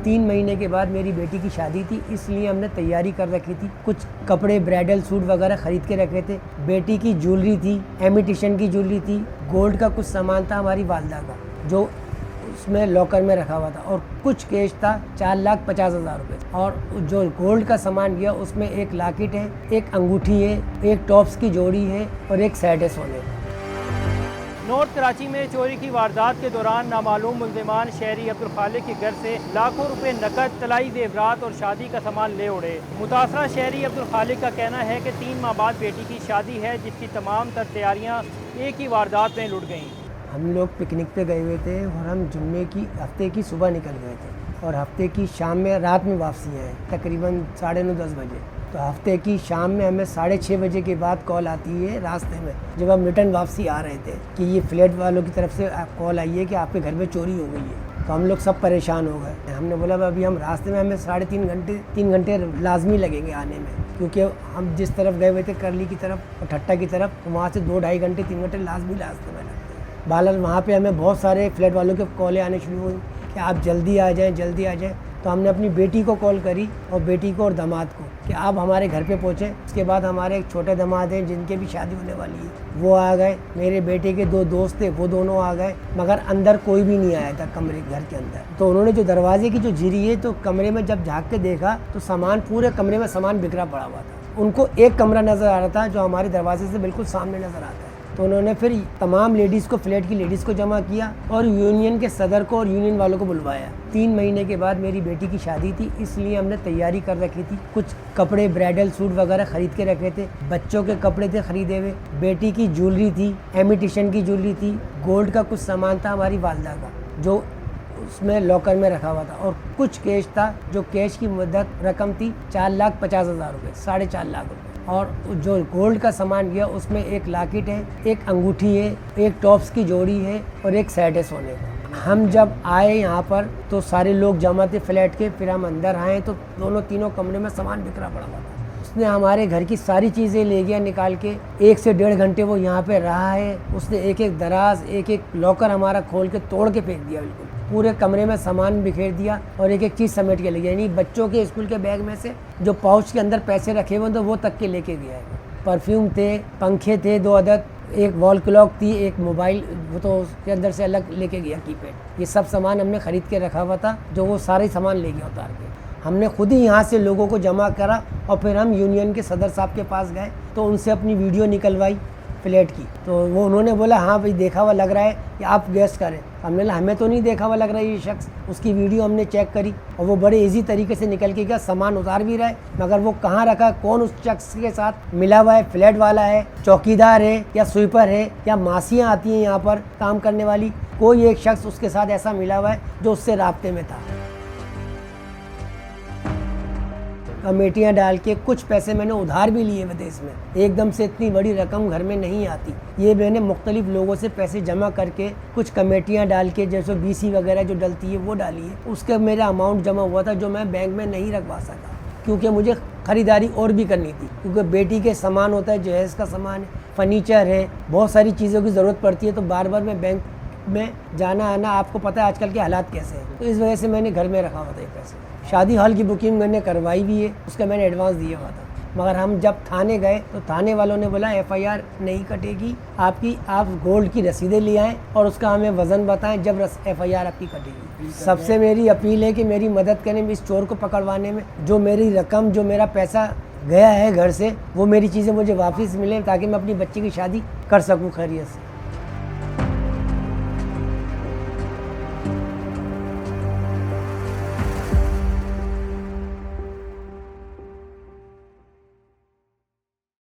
महीने के बाद मेरी बेटी की शादी थी, इसलिए हमने तैयारी कर रखी थी। कुछ कपड़े, ब्राइडल सूट वगैरह खरीद के रखे थे। बेटी की ज्वेलरी थी, इमिटेशन की ज्वेलरी थी, गोल्ड का कुछ सामान था हमारी वालदा का, जो उसमें लॉकर में रखा हुआ था, और कुछ कैश था 4,50,000 रुपये। और जो गोल्ड का सामान गया उसमें एक लॉकेट है, एक अंगूठी है, एक टॉप्स की जोड़ी है और एक सेट है सोने का। नॉर्थ कराची में चोरी की वारदात के दौरान नामालूम मुल्जिमान शहरी अब्दुल खालिक के घर से लाखों रुपए नकद, तलाई जेवरात और शादी का सामान ले उड़े। मुतासरा शहरी अब्दुल खालिक का कहना है कि 3 माह बाद बेटी की शादी है, जिसकी तमाम तर तैयारियाँ एक ही वारदात में लुट गईं। हम लोग पिकनिक पे गए हुए थे और हम जुम्मे की हफ्ते की सुबह निकल गए थे और हफ्ते की शाम में रात में वापसी आए, तकरीबन 9:30-10 बजे। तो हफ्ते की शाम में हमें 6:30 बजे के बाद कॉल आती है रास्ते में, जब हम रिटर्न वापसी आ रहे थे, कि ये फ्लैट वालों की तरफ से कॉल आई है कि आपके घर में चोरी हो गई है। तो हम लोग सब परेशान हो गए। हमने बोला अभी हम रास्ते में, हमें 3 घंटे लाजमी लगेंगे आने में, क्योंकि हम जिस तरफ गए हुए थे करली की तरफ और ठट्टा की तरफ, तो वहाँ से 2-2.5 घंटे 3 घंटे लाजमी रास्ते में लगते हैं। बालल वहाँ पे हमें बहुत सारे फ्लैट वालों के कॉलें आने शुरू हुई कि आप जल्दी आ जाएं, जल्दी आ जाएं। तो हमने अपनी बेटी को कॉल करी और बेटी को और दामाद को कि आप हमारे घर पे पहुँचें। उसके बाद हमारे एक छोटे दामाद हैं जिनके भी शादी होने वाली है, वो आ गए। मेरे बेटे के 2 दोस्त थे, वो दोनों आ गए, मगर अंदर कोई भी नहीं आया था कमरे घर के अंदर। तो उन्होंने जो दरवाजे की जो झिरी है, तो कमरे में जब झाँक के देखा तो सामान, पूरे कमरे में सामान बिखरा पड़ा हुआ था। उनको एक कमरा नज़र आ रहा था जो हमारे दरवाजे से बिल्कुल सामने नज़र आता है। तो उन्होंने फिर तमाम लेडीज़ को, फ्लैट की लेडीज़ को जमा किया और यूनियन के सदर को और यूनियन वालों को बुलवाया। 3 महीने के बाद मेरी बेटी की शादी थी, इसलिए हमने तैयारी कर रखी थी। कुछ कपड़े, ब्राइडल सूट वगैरह खरीद के रखे थे, बच्चों के कपड़े थे खरीदे हुए, बेटी की ज्वेलरी थी, इमिटेशन की ज्वेलरी थी, गोल्ड का कुछ सामान था हमारी वालदा का, जो उसमें लॉकर में रखा हुआ था, और कुछ कैश था, जो कैश की मुद्दत रकम थी 4,50,000 रुपये, 4.5 लाख रुपये। और जो गोल्ड का सामान गया उसमें एक लॉकेट है, एक अंगूठी है, एक टॉप्स की जोड़ी है और एक सेट है सोने का। हम जब आए यहाँ पर तो सारे लोग जमा थे फ्लैट के। फिर हम अंदर आए तो तीनों कमरे में सामान बिखरा पड़ा हुआ था। उसने हमारे घर की सारी चीज़ें ले गया निकाल के। 1 से 1.5 घंटे वो यहाँ पे रहा है। उसने एक दराज, एक लॉकर हमारा खोल के तोड़ के फेंक दिया। बिल्कुल पूरे कमरे में सामान बिखेर दिया और एक चीज़ समेट के ले गया। यानी बच्चों के स्कूल के बैग में से जो पाउच के अंदर पैसे रखे हुए तो वो तक के लेके गया है। परफ्यूम थे, पंखे थे 2 अदद, एक वॉल क्लॉक थी, एक मोबाइल, वो तो उसके अंदर से अलग लेके गया कीपैड। ये सब सामान हमने ख़रीद के रखा हुआ था, जो वो सारे सामान ले गया उतार के। हमने खुद ही यहाँ से लोगों को जमा करा और फिर हम यूनियन के सदर साहब के पास गए तो उनसे अपनी वीडियो निकलवाई फ्लैट की। तो वो उन्होंने बोला हाँ भाई देखा हुआ लग रहा है कि आप गेस करें। हमने बोला हमें तो नहीं देखा हुआ लग रहा है ये शख्स। उसकी वीडियो हमने चेक करी और वो बड़े इजी तरीके से निकल के गया, सामान उतार भी रहा है, मगर वो कहाँ रखा, कौन उस शख्स के साथ मिला हुआ है, फ्लैट वाला है, चौकीदार है या स्वीपर है या मासियाँ आती हैं यहाँ पर काम करने वाली, कोई एक शख्स उसके साथ ऐसा मिला हुआ है जो उससे राब्ते में था। कमेटियाँ डाल के कुछ पैसे मैंने उधार भी लिए विदेश में। एकदम से इतनी बड़ी रकम घर में नहीं आती। ये मैंने मुख्तलिफ लोगों से पैसे जमा करके कुछ कमेटियाँ डाल के, जैसे BC वगैरह जो डलती है वो डाली है। उसका मेरा अमाउंट जमा हुआ था जो मैं बैंक में नहीं रखवा सका, क्योंकि मुझे ख़रीदारी और भी करनी थी। क्योंकि बेटी के सामान होता है, जहेज़ का सामान है, फर्नीचर है, बहुत सारी चीज़ों की ज़रूरत पड़ती है। तो बार बार मैं बैंक में जाना आना, आपको पता है आजकल के हालात कैसे हैं, तो इस वजह से मैंने घर में रखा हुआ था ये पैसे। शादी हॉल की बुकिंग मैंने करवाई भी है, उसका मैंने एडवांस दिया हुआ था। मगर हम जब थाने गए तो थाने वालों ने बोला FIR नहीं कटेगी, आप गोल्ड की रसीदें ले आएँ और उसका हमें वज़न बताएं, जब FIR आपकी कटेगी। सबसे मेरी अपील है कि मेरी मदद करें इस चोर को पकड़वाने में। जो मेरी रकम, जो मेरा पैसा गया है घर से, वो मेरी चीज़ें मुझे वापस मिलें ताकि मैं अपनी बच्ची की शादी कर सकूँ खैरियत से।